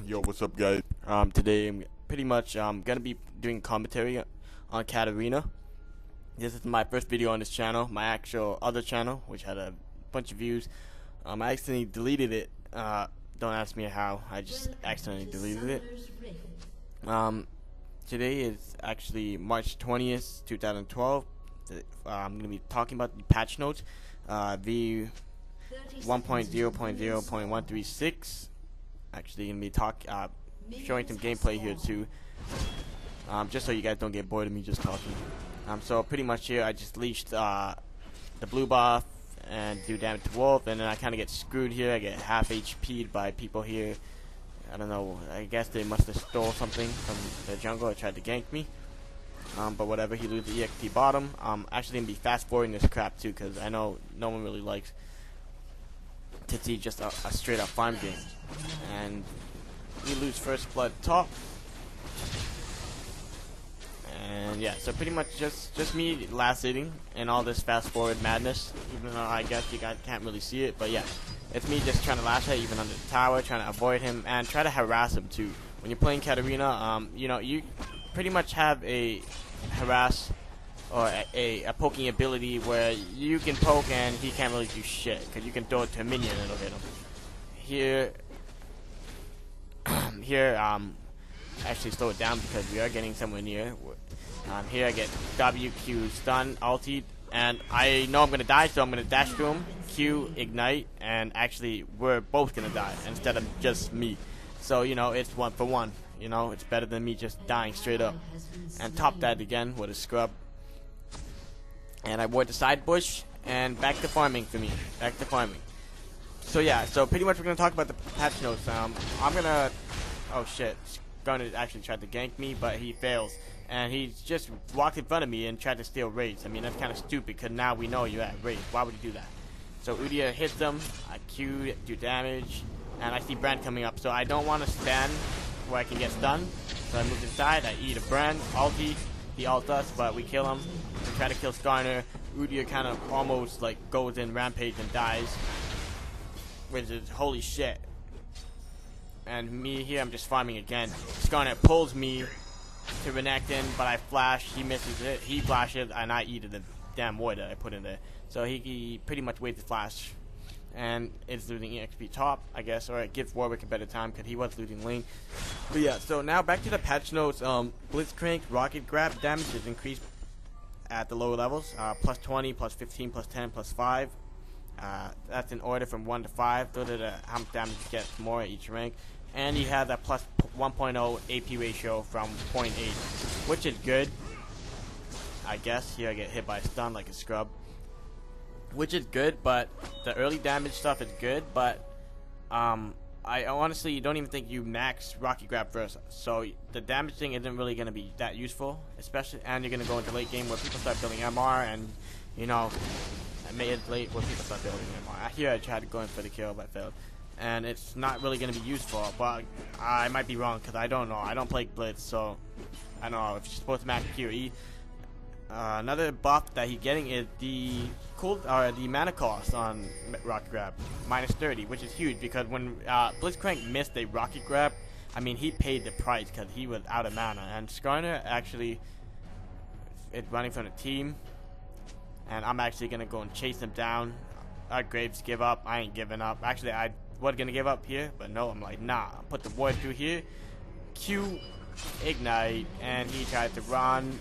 Yo, what's up, guys? Today I'm pretty much gonna be doing commentary on Katarina. This is my first video on this channel, my actual other channel, which had a bunch of views. I accidentally deleted it. Don't ask me how. I just accidentally deleted it. Today is actually March 20th, 2012. I'm gonna be talking about the patch notes. V 1.0.0.136. Actually gonna be showing some gameplay here too, just so you guys don't get bored of me just talking. So pretty much here I just leashed the blue buff and do damage to wolf, and then I kind of get screwed here. I get half HP'd by people here. I don't know, I guess they must have stole something from the jungle or tried to gank me. But whatever, he loses the EXP bottom. Actually gonna be fast forwarding this crap too, because I know no one really likes to see just a straight up farm game. And we lose first blood top. And yeah, so pretty much just me last hitting and all this fast forward madness, even though I guess you guys can't really see it. But yeah, it's me just trying to last hit even under the tower, trying to avoid him and try to harass him too. When you're playing Katarina, you know, you pretty much have a harass or a poking ability where you can poke and he can't really do shit, because you can throw it to a minion and it'll hit him. Here, actually slow it down because we are getting somewhere near. Here I get WQ stun, ulti, and I know I'm gonna die, so I'm gonna dash through him, Q, ignite, and actually we're both gonna die instead of just me. So you know, it's 1 for 1. You know, it's better than me just dying straight up. And top that again with a scrub. And I ward the side bush, and back to farming for me. Back to farming. So yeah, so pretty much we're gonna talk about the patch notes. I'm gonna, oh shit, he's gonna actually try to gank me, but he fails, and he just walked in front of me and tried to steal raids. I mean, that's kind of stupid, because now we know you're at raids. Why would you do that? So Udia hits them, I Q, do damage, and I see Brand coming up, so I don't want to stand where I can get stunned. So I move inside, I eat a Brand, ulti, he ult us, but we kill him. We try to kill Skarner. Udia kind of almost like goes in rampage and dies, which is holy shit. And me here, I'm just farming again. Skarner pulls me to Renekton, but I flash, he misses it, he flashes, and I eat the damn ward that I put in there. So he pretty much waits the flash, and it's losing EXP top, I guess, or it gives Warwick a better time because he was losing lane. But yeah, so now back to the patch notes. Blitzcrank rocket grab damage is increased at the lower levels, plus 20, plus 15, plus 10, plus 5. That's in order from 1 to 5. Those are how much damage you get more at each rank. And he has a plus 1.0 AP ratio from 0.8, which is good, I guess. Here I get hit by a stun like a scrub, which is good, but the early damage stuff is good, but I honestly don't even think you max Rocket Grab first, so the damage thing isn't really going to be that useful, especially, and you're going to go into late game where people start building MR, and you know, I made it late where people start building MR. Here I tried to go in for the kill, but failed, and it's not really going to be useful, but I might be wrong, because I don't know, I don't play Blitz, so I don't know if you're supposed to max Q or E. Another buff that he's getting is the the mana cost on Rocket Grab, minus 30, which is huge, because when Blitzcrank missed a Rocket Grab, I mean, he paid the price because he was out of mana, and Skarner actually is running from the team, and I'm actually going to go and chase him down. Graves give up, I ain't giving up. Actually, I was going to give up here, but no, I'm like, nah, put the ward through here, Q, ignite, and he tries to run.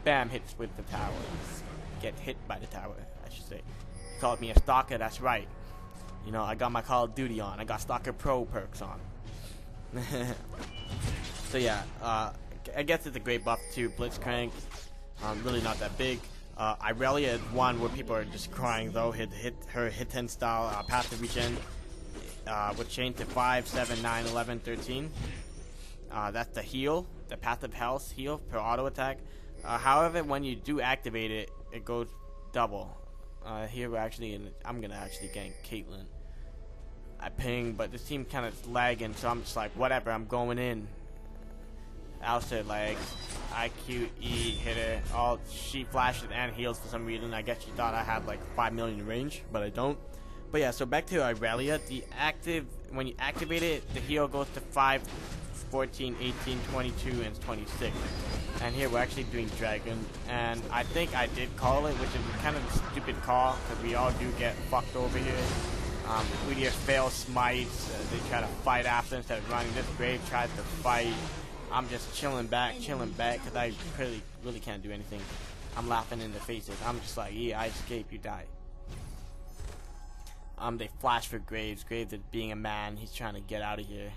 Bam, hits with the tower. Get hit by the tower, I should say. He called me a stalker, that's right. You know, I got my Call of Duty on. I got Stalker Pro perks on. So yeah, I guess it's a great buff too. Blitzcrank, really not that big. Irelia is one where people are just crying though. Her hit 10 style passive regen would change to 5, 7, 9, 11, 13. That's the heal, the passive health heal per auto attack. However, when you do activate it, it goes double. Here we're actually I'm gonna actually gank Caitlyn. I ping, but this team kind of lagging, so I'm just like, whatever, I'm going in. Alistair lags, IQ, E, hit her, all, she flashes and heals for some reason. I guess she thought I had like 5 million range, but I don't. But yeah, so back to Irelia, the active when you activate it, the heal goes to 5, 14, 18, 22, and 26. And here we're actually doing dragon, and I think I did call it, which is kind of a stupid call because we all do get fucked over here. We just fail smites. They try to fight after instead of running. This Grave tries to fight. I'm just chilling back, because I really can't do anything. I'm laughing in their faces. I'm just like, yeah, I escape, you die. They flash for Graves. Graves is being a man. He's trying to get out of here.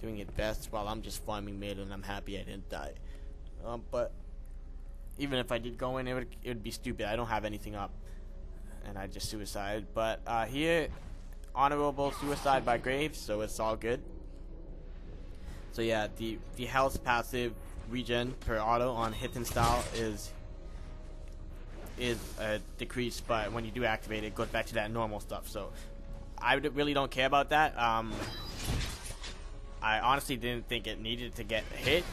Doing it best while I'm just farming mid, and I'm happy I didn't die. But even if I did go in, it would be stupid. I don't have anything up, and I just suicide. But here, honorable suicide by Graves, so it's all good. So yeah, the health passive regen per auto on hit and style is decreased, but when you do activate it, it goes back to that normal stuff. So I really don't care about that. I honestly didn't think it needed to get hit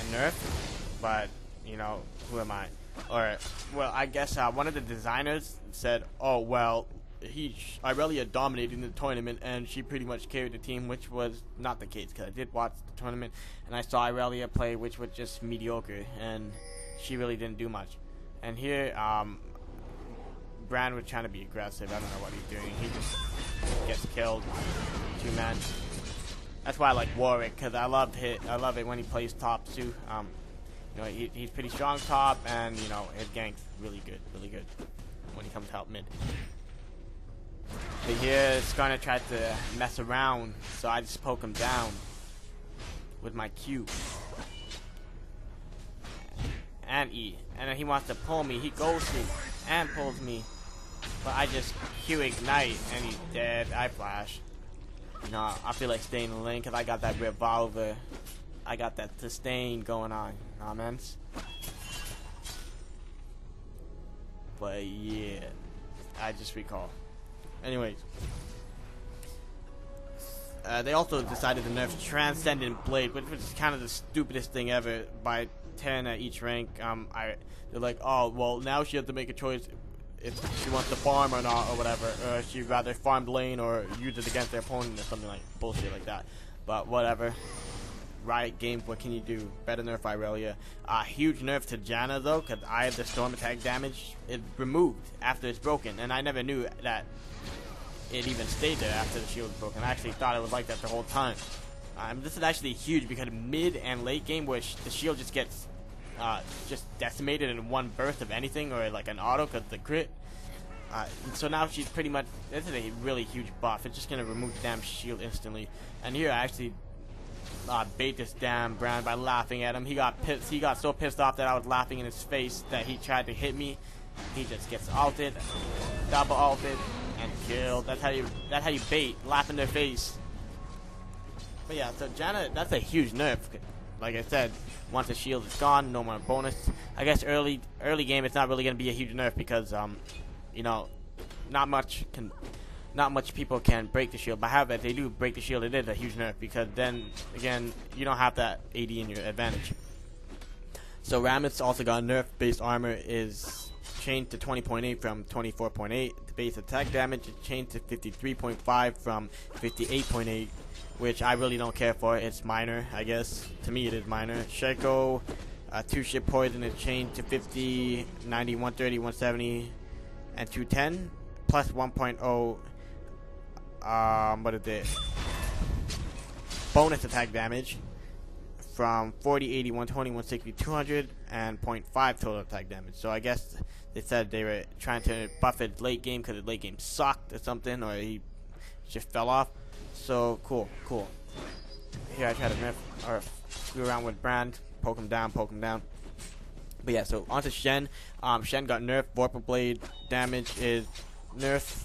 and nerfed, but you know, who am I? Or well, I guess one of the designers said, "Oh well, Irelia dominated in the tournament, and she pretty much carried the team," which was not the case because I did watch the tournament and I saw Irelia play, which was just mediocre, and she really didn't do much. And here, Brand was trying to be aggressive. I don't know what he's doing. He just gets killed. 2-man. That's why I like Warwick, because I love it when he plays top too. You know, he's pretty strong top, and you know, his gank's really good when he comes to help mid. But here it's gonna try to mess around, so I just poke him down with my Q and E, and then he wants to pull me. He goes me and pulls me, but I just Q ignite, and he's dead. I flash. No, I feel like staying in the lane because I got that revolver. I got that sustain going on. Nah, man. But yeah, I just recall. Anyways, they also decided to nerf Transcendent Blade, which was kind of the stupidest thing ever. By 10 at each rank, they're like, oh well, now she has to make a choice if she wants to farm or not, or whatever, or she'd rather farm the lane or use it against their opponent or something like bullshit like that. But whatever. Riot Games, what can you do? Better nerf Irelia. Huge nerf to Janna though, because I have the storm attack damage is removed after it's broken, and I never knew that it even stayed there after the shield was broken. I actually thought it was like that the whole time. This is actually huge because mid and late game, which the shield just gets just decimated in one burst of anything, or like an auto because the crit. So now she's pretty much, this is a really huge buff. It's just gonna remove the damn shield instantly. And here I actually bait this damn Brand by laughing at him. He got pissed. He got so pissed off that I was laughing in his face that he tried to hit me. He just gets ulted, double ulted, and killed. That's how you bait, laugh in their face. But yeah, so Janna, that's a huge nerf. Like I said, once the shield is gone, no more bonus. I guess early game, it's not really gonna be a huge nerf because you know, not much people can break the shield. But however, if they do break the shield, it is a huge nerf because then again, you don't have that AD in your advantage. So Rammus also got nerf. Base armor is changed to 20.8 from 24.8. The base attack damage is changed to 53.5 from 58.8. Which I really don't care for. It's minor, I guess. To me, it is minor. Sheko, 2-ship poison is changed to 50, 90, 130, 170, and 210. Plus 1.0, what is it? Bonus attack damage from 40, 80, 120, 160, 200, and 0.5 total attack damage. So I guess they said they were trying to buff it late game because the late game sucked or something, or he just fell off. So cool. Here I try to nerf or screw around with Brand, poke him down. But yeah, so onto Shen. Shen got nerfed. Vorpal Blade damage is nerfed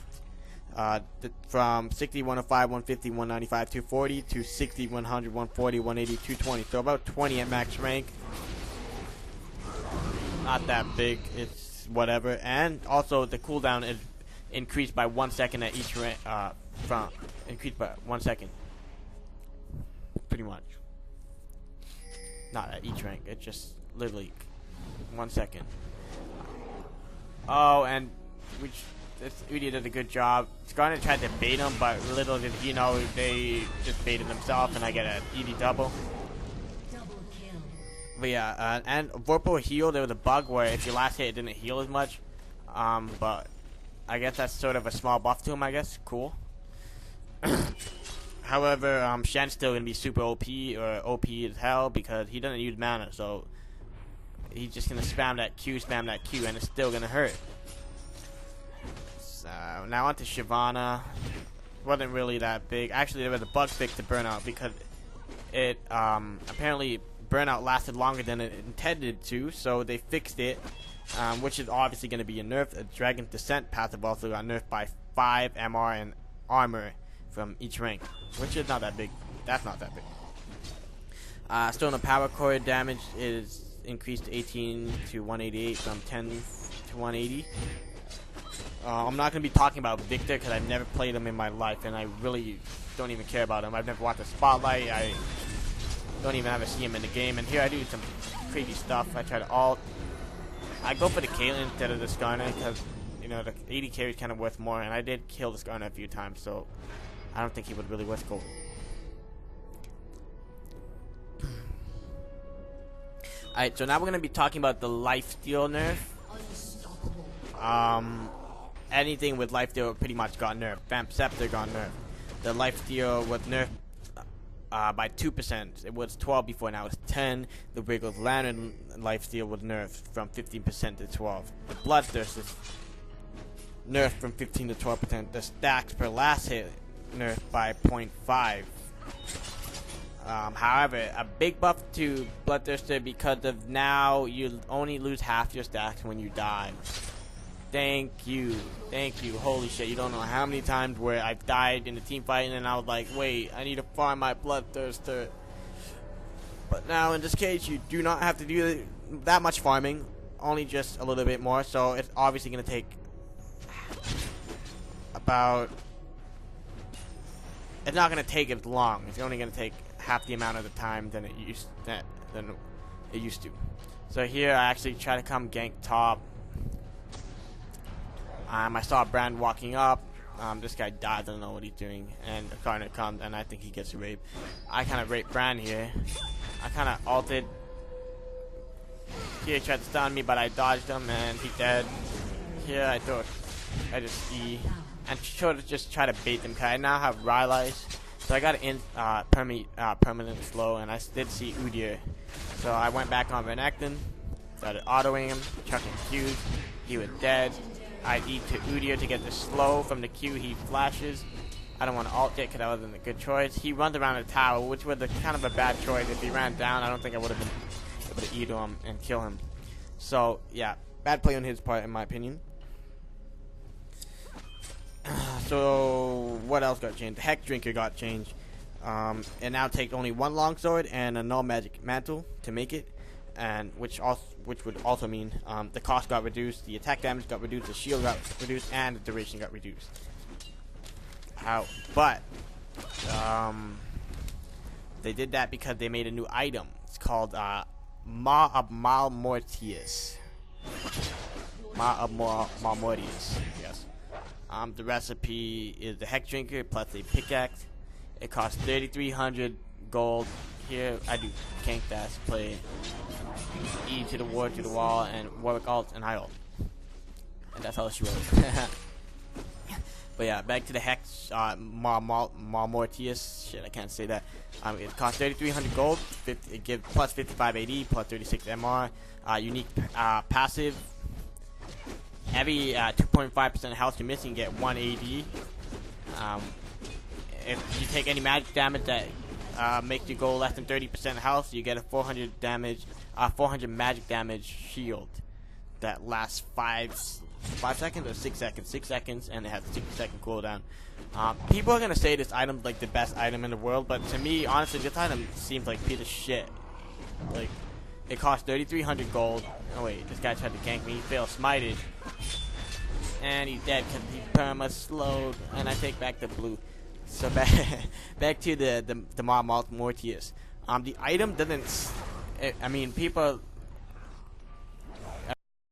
from 60, 105, 150, 195, 240 to 60, 100, 140, 180, 220. So about 20 at max rank. Not that big. It's whatever. And also the cooldown is increased by 1 second at each rank. Increased by 1 second. Pretty much. Not at each rank. It's just literally 1 second. Oh, and which Udyr did a good job. Skarner tried to bait him, but little did he know they just baited themselves, and I get an ED double. But yeah, and Vorpal heal. There was a bug where if your last hit it didn't heal as much. But I guess that's sort of a small buff to him, I guess. Cool. However, Shen's still going to be super OP, or OP as hell, because he doesn't use mana, so he's just going to spam that Q, and it's still going to hurt. So, now on to Shyvana. Wasn't really that big. Actually, there was a bug fix to Burnout, because it, apparently, Burnout lasted longer than it intended to, so they fixed it, which is obviously going to be a nerf. A Dragon's Descent passive also got nerfed by 5 MR and armor from each rank, which is not that big. That's not that big. Still, the power core damage is increased to 18 to 188 from 10 to 180. I'm not going to be talking about Victor because I've never played him in my life, and I really don't even care about him. I've never watched a spotlight. I don't even ever see him in the game, and here I do some crazy stuff. I try to ult. I go for the Caitlyn instead of the Skarner because, you know, the 80 carry is kind of worth more, and I did kill the Skarner a few times, so I don't think he would really worth gold. Alright, so now we're going to be talking about the lifesteal nerf. Anything with lifesteal pretty much got nerfed. Vamp Scepter got nerfed. The lifesteal was nerfed by 2%. It was 12 before, now it's 10. The Wiggles Lantern lifesteal was nerfed from 15% to 12. The Bloodthirst is nerfed from 15 to 12%. The stacks per last hit nerfed by 0.5. However, a big buff to Bloodthirster because of now you only lose half your stacks when you die. Thank you. Holy shit, you don't know how many times where I've died in a team fight and then I was like, wait, I need to farm my Bloodthirster. But now in this case, you do not have to do that much farming, only just a little bit more. So it's obviously going to take about... It's not going to take as long. It's only going to take half the amount of the time than it used to. So here I actually try to come gank top. I saw Brand walking up. This guy died. I don't know what he's doing. And the Karna comes, and I think he gets raped. I kind of raped Brand here. I kind of ulted. Here he tried to stun me, but I dodged him, and he's dead. Here I just E. And just try to bait them, because I now have Rylai's. So I got an permanent slow, and I did see Udyr. So I went back on Renekton, started autoing him, chucking Qs. He was dead. I E to Udyr to get the slow from the Q. He flashes. I don't want to ult yet because that wasn't a good choice. He runs around the tower, which was kind of a bad choice. If he ran down, I don't think I would have been able to E to him and kill him. So yeah, bad play on his part, in my opinion. So what else got changed? The Hex Drinker got changed. It now takes only one longsword and a null magic mantle to make it, and which would also mean the cost got reduced, the attack damage got reduced, the shield got reduced, and the duration got reduced. But they did that because they made a new item. It's called Ma of Malmortius. Ma of Malmortius. Yes. The recipe is the Hex Drinker plus a pickaxe. It costs 3,300 gold. Here I do gank dash, play E to the ward, to the wall, and Warwick ult, and I ult. And that's how she rolls. But yeah, back to the Hex Malmortius. Shit, I can't say that. It costs 3,300 gold. It gives plus 55 AD, plus 36 MR. Unique passive. Every 2.5% health you're missing, you get 1 AD. If you take any magic damage that makes you go less than 30% health, you get a 400 magic damage shield that lasts 5 seconds or 6 seconds. 6 seconds, and it has a 60-second cooldown. People are gonna say this item's like the best item in the world, but to me, honestly, this item seems like piece of shit. Like, it costs 3,300 gold. Oh wait, this guy tried to gank me. He failed smited, and he's dead because he perma slowed. And I take back the blue. So back to the Malmortius. The item doesn't. I mean, people